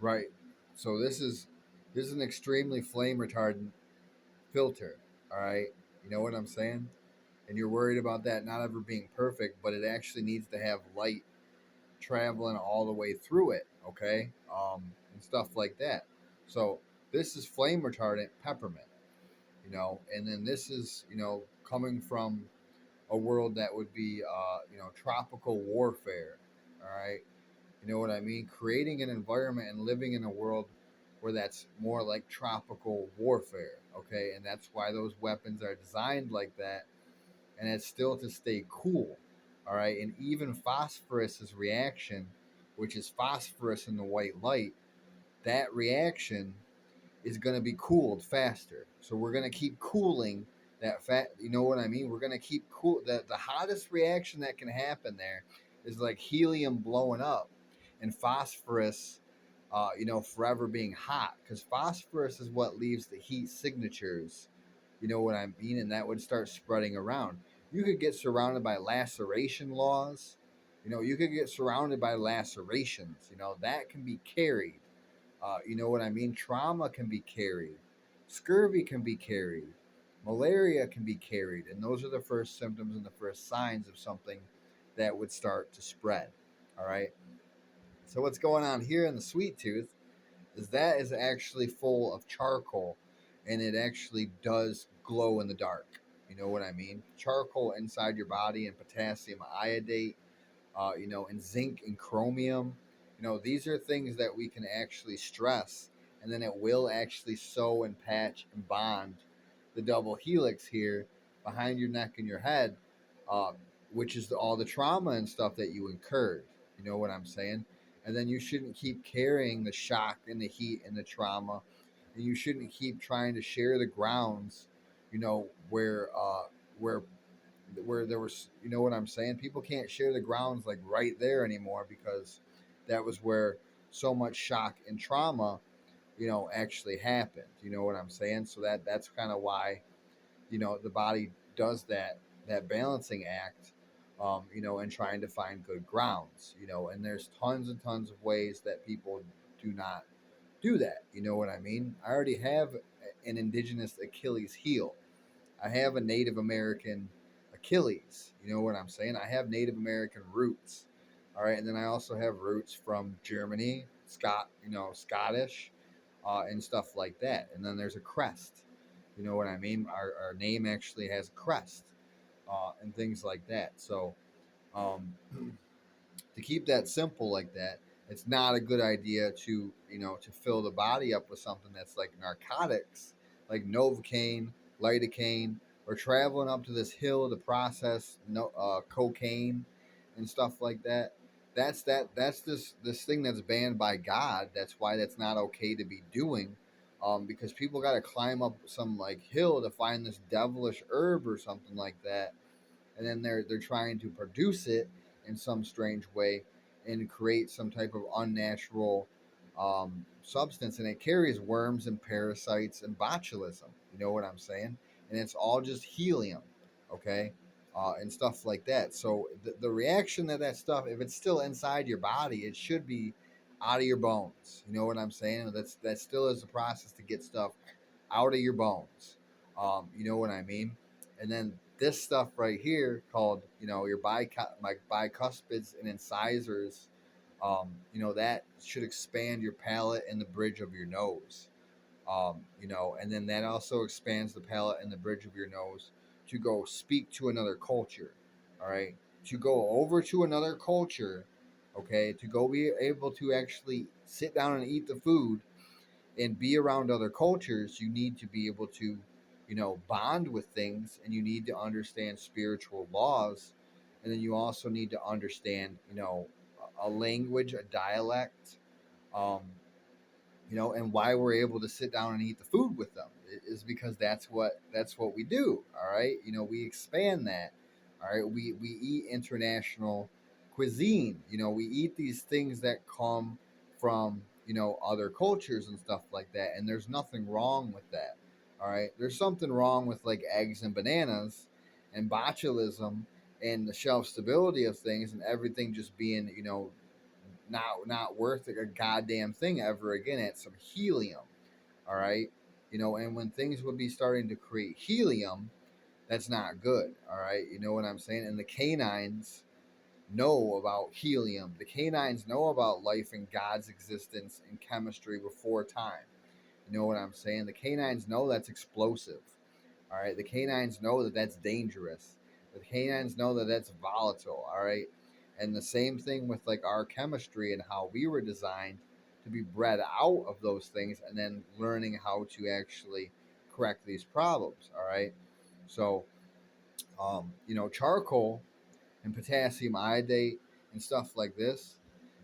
Right. So this is an extremely flame retardant filter. All right. You know what I'm saying? And you're worried about that not ever being perfect, but it actually needs to have light traveling all the way through it. Okay. And stuff like that. So this is flame retardant peppermint. And then this is coming from a world that would be tropical warfare. All right. You know what I mean? Creating an environment and living in a world where that's more like tropical warfare. Okay. And that's why those weapons are designed like that. And it's still to stay cool. All right. And even phosphorus's reaction, which is phosphorus in the white light, that reaction is going to be cooled faster. So we're going to keep cooling that fat. You know what I mean? We're going to keep cool. The hottest reaction that can happen there is like helium blowing up and phosphorus, forever being hot, because phosphorus is what leaves the heat signatures. You know what I mean? And that would start spreading around. You could get surrounded by laceration laws. You could get surrounded by lacerations. That can be carried. You know what I mean? Trauma can be carried, scurvy can be carried, malaria can be carried, and those are the first symptoms and the first signs of something that would start to spread. All right. So what's going on here in the sweet tooth is that is actually full of charcoal, and it actually does glow in the dark. You know what I mean? Charcoal inside your body and potassium iodate, and zinc and chromium. These are things that we can actually stress, and then it will actually sew and patch and bond the double helix here behind your neck and your head, uh, which is all the trauma and stuff that you incurred. You know what I'm saying? And then you shouldn't keep carrying the shock and the heat and the trauma, and you shouldn't keep trying to share the grounds, where there was, you know what I'm saying? People can't share the grounds like right there anymore because that was where so much shock and trauma, actually happened. You know what I'm saying? So that's kind of why, the body does that balancing act, and trying to find good grounds, and there's tons and tons of ways that people do not do that. You know what I mean? I already have an indigenous Achilles heel. I have a Native American Achilles. You know what I'm saying? I have Native American roots. All right, and then I also have roots from Germany, Scottish, and stuff like that. And then there's a crest. You know what I mean? Our name actually has a crest, and things like that. So, um, to keep that simple like that, it's not a good idea to fill the body up with something that's like narcotics, like Novocaine, lidocaine, or traveling up to this hill to process cocaine and stuff like that. That's this thing that's banned by God. That's why that's not okay to be doing. Because people got to climb up some like hill to find this devilish herb or something like that, and then they're trying to produce it in some strange way and create some type of unnatural substance, and it carries worms and parasites and botulism. You know what I'm saying? And it's all just helium, okay, and stuff like that. So the reaction to that stuff, if it's still inside your body, it should be out of your bones. You know what I'm saying? That still is a process to get stuff out of your bones. You know what I mean? And then this stuff right here called, your bicuspids and incisors, that should expand your palate and the bridge of your nose. And then that also expands the palate and the bridge of your nose to go speak to another culture. All right. To go over to another culture, okay, to go be able to actually sit down and eat the food and be around other cultures, you need to be able to, bond with things, and you need to understand spiritual laws. And then you also need to understand, a language, a dialect, um, and why we're able to sit down and eat the food with them is because that's what we do. All right. We expand that. All right. We eat international cuisine. We eat these things that come from, other cultures and stuff like that. And there's nothing wrong with that. All right. There's something wrong with like eggs and bananas and botulism and the shelf stability of things and everything just being, not worth a goddamn thing ever again at some helium. All right, and when things would be starting to create helium, that's not good. All right, you know what I'm saying? And the canines know about helium. The canines know about life and God's existence and chemistry before time. You know what I'm saying? The canines know that's explosive. All right. The canines know that that's dangerous. The canines know that that's volatile. All right. And the same thing with like our chemistry and how we were designed to be bred out of those things and then learning how to actually correct these problems. All right. So, charcoal and potassium iodate and stuff like this,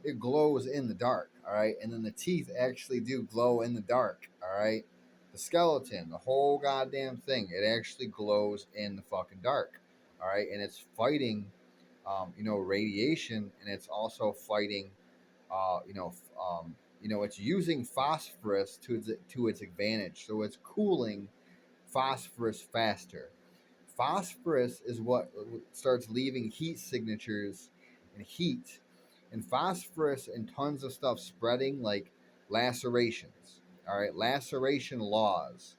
it glows in the dark, all right? And then the teeth actually do glow in the dark, all right? The skeleton, the whole goddamn thing, it actually glows in the fucking dark, all right? And it's fighting, radiation, and it's also fighting, it's using phosphorus to its advantage. So it's cooling phosphorus faster. Phosphorus is what starts leaving heat signatures and heat. And phosphorus and tons of stuff spreading like lacerations. All right, laceration laws.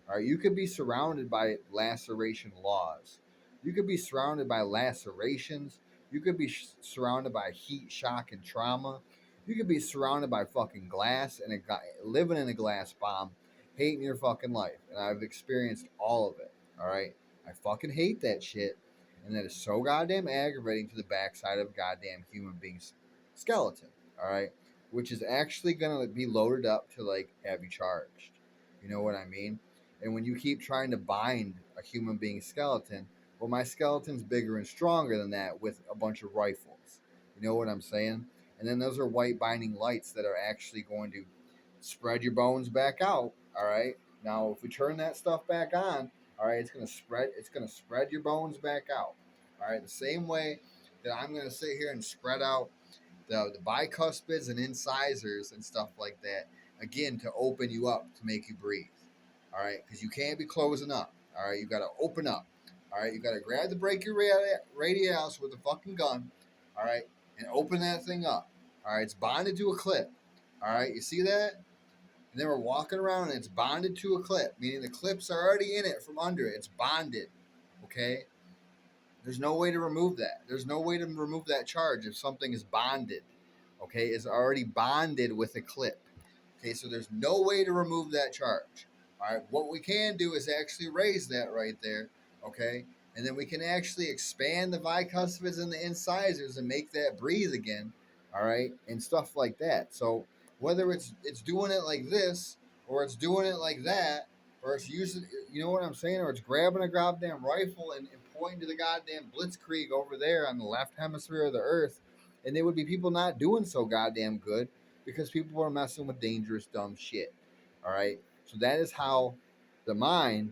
All right, you could be surrounded by laceration laws. You could be surrounded by lacerations. You could be surrounded by heat, shock, and trauma. You could be surrounded by fucking glass and living in a glass bomb, hating your fucking life. And I've experienced all of it. All right. I fucking hate that shit. And that is so goddamn aggravating to the backside of a goddamn human being's skeleton. All right. Which is actually going to be loaded up to like have you charged. You know what I mean? And when you keep trying to bind a human being's skeleton, well, my skeleton's bigger and stronger than that with a bunch of rifles. You know what I'm saying? And then those are white binding lights that are actually going to spread your bones back out. All right. Now, if we turn that stuff back on, all right, it's gonna spread. It's gonna spread your bones back out. All right, the same way that I'm gonna sit here and spread out the bicuspids and incisors and stuff like that again to open you up to make you breathe. All right, because you can't be closing up. All right, you got to open up. All right, you got to grab the brachioradialis with a fucking gun. All right, and open that thing up. All right, it's bonded to a clip. All right, you see that? And then we're walking around and it's bonded to a clip, meaning the clips are already in it from under it. It's bonded. Okay? There's no way to remove that. There's no way to remove that charge if something is bonded. Okay? It's already bonded with a clip. Okay, so there's no way to remove that charge. All right, what we can do is actually raise that right there. Okay? And then we can actually expand the bicuspids and the incisors and make that breathe again. All right? And stuff like that. So whether it's doing it like this or it's doing it like that or it's using, you know what I'm saying, or it's grabbing a goddamn rifle and pointing to the goddamn blitzkrieg over there on the left hemisphere of the earth, and there would be people not doing so goddamn good because people are messing with dangerous dumb shit. All right, so that is how the mind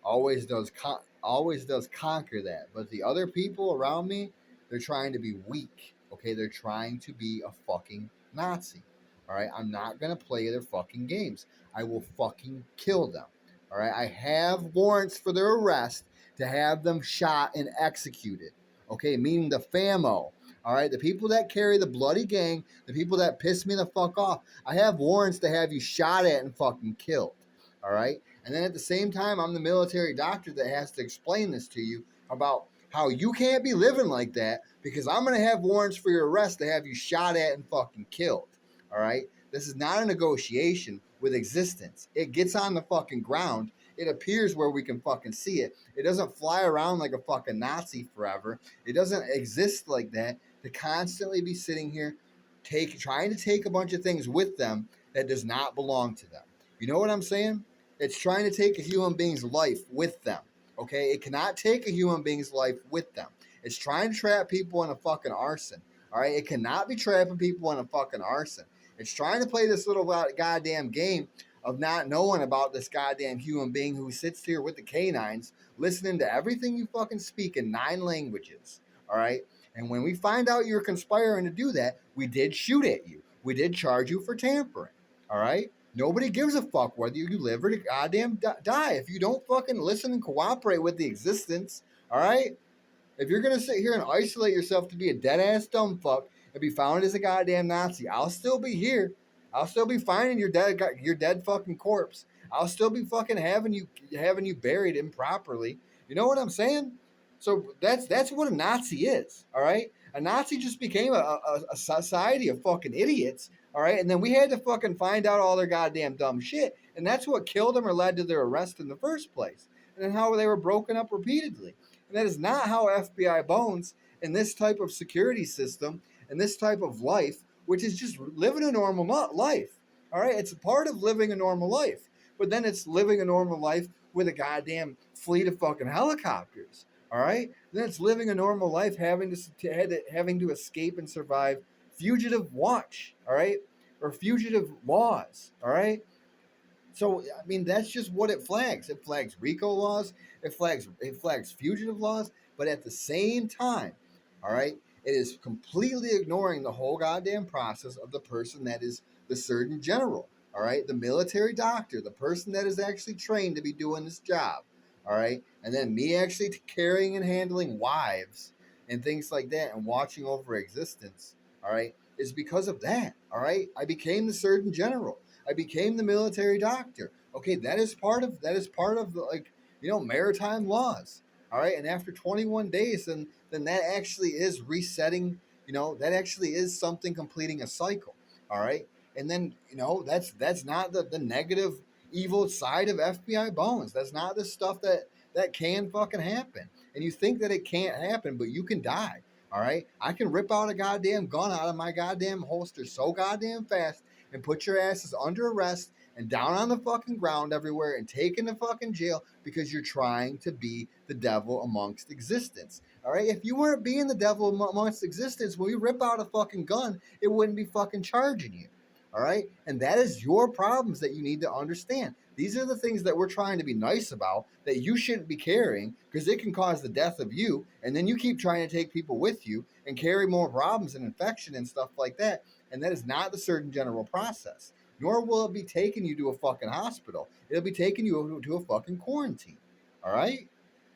always does conquer that. But the other people around me, they're trying to be weak. Okay, they're trying to be a fucking Nazi. All right, I'm not gonna play their fucking games. I will fucking kill them. All right, I have warrants for their arrest to have them shot and executed. Okay, meaning the famo. All right, the people that carry the bloody gang, the people that piss me the fuck off, I have warrants to have you shot at and fucking killed. All right, and then at the same time, I'm the military doctor that has to explain this to you about how you can't be living like that because I'm going to have warrants for your arrest to have you shot at and fucking killed. All right? This is not a negotiation with existence. It gets on the fucking ground. It appears where we can fucking see it. It doesn't fly around like a fucking Nazi forever. It doesn't exist like that to constantly be sitting here trying to take a bunch of things with them that does not belong to them. You know what I'm saying? It's trying to take a human being's life with them. Okay? It cannot take a human being's life with them. It's trying to trap people in a fucking arson. All right? It cannot be trapping people in a fucking arson. It's trying to play this little goddamn game of not knowing about this goddamn human being who sits here with the canines, listening to everything you fucking speak in 9 languages. All right? And when we find out you're conspiring to do that, we did shoot at you. We did charge you for tampering. All right? Nobody gives a fuck whether you live or goddamn die. If you don't fucking listen and cooperate with the existence, all right? If you're going to sit here and isolate yourself to be a dead-ass dumb fuck and be found as a goddamn Nazi, I'll still be here. I'll still be finding your dead fucking corpse. I'll still be fucking having you buried improperly. You know what I'm saying? So that's what a Nazi is. All right, a Nazi just became a society of fucking idiots. All right, and then we had to fucking find out all their goddamn dumb shit, and that's what killed them or led to their arrest in the first place, and then how they were broken up repeatedly. And that is not how FBI bones in this type of security system and this type of life, which is just living a normal life. All right, it's a part of living a normal life, but then it's living a normal life with a goddamn fleet of fucking helicopters. All right, then it's living a normal life, having to escape and survive fugitive watch. All right, or fugitive laws. All right. So I mean that's just what it flags. It flags RICO laws. It flags fugitive laws. But at the same time, all right, it is completely ignoring the whole goddamn process of the person that is the Surgeon General. All right, the military doctor, the person that is actually trained to be doing this job. All right, and then me actually carrying and handling wives and things like that and watching over existence. All right, is because of that. All right, I became the Surgeon General. I became the military doctor. Okay, that is part of the, like, maritime laws. All right, and after 21 days, then that actually is resetting. That actually is something completing a cycle. All right, and then that's not the negative evil side of FBI bones. That's not the stuff that can fucking happen. And you think that it can't happen, but you can die. All right, I can rip out a goddamn gun out of my goddamn holster so goddamn fast and put your asses under arrest and down on the fucking ground everywhere and taken to fucking jail because you're trying to be the devil amongst existence. All right, if you weren't being the devil amongst existence, when we rip out a fucking gun, it wouldn't be fucking charging you. All right, and that is your problems that you need to understand. These are the things that we're trying to be nice about that you shouldn't be carrying because it can cause the death of you, and then you keep trying to take people with you and carry more problems and infection and stuff like that. And that is not the Surgeon General process. Nor will it be taking you to a fucking hospital. It'll be taking you to a fucking quarantine. All right?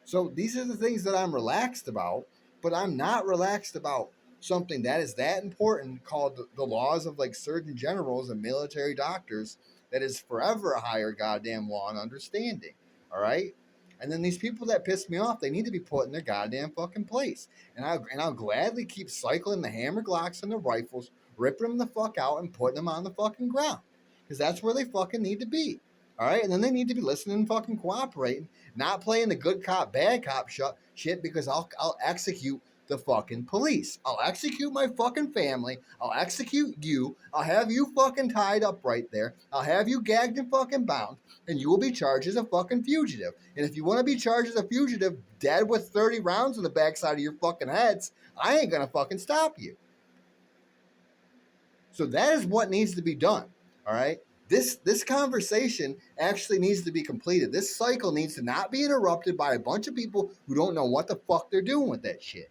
So these are the things that I'm relaxed about, but I'm not relaxed about something that is that important called the laws of like surgeon generals and military doctors that is forever a higher goddamn law and understanding. All right? And then these people that piss me off, they need to be put in their goddamn fucking place. And I'll gladly keep cycling the hammer glocks and the rifles, ripping them the fuck out and putting them on the fucking ground. Because that's where they fucking need to be. All right? And then they need to be listening and fucking cooperating, not playing the good cop, bad cop shit because I'll execute the fucking police. I'll execute my fucking family. I'll execute you. I'll have you fucking tied up right there. I'll have you gagged and fucking bound. And you will be charged as a fucking fugitive. And if you want to be charged as a fugitive, dead with 30 rounds in the backside of your fucking heads, I ain't gonna fucking stop you. So that is what needs to be done. All right. This conversation actually needs to be completed. This cycle needs to not be interrupted by a bunch of people who don't know what the fuck they're doing with that shit.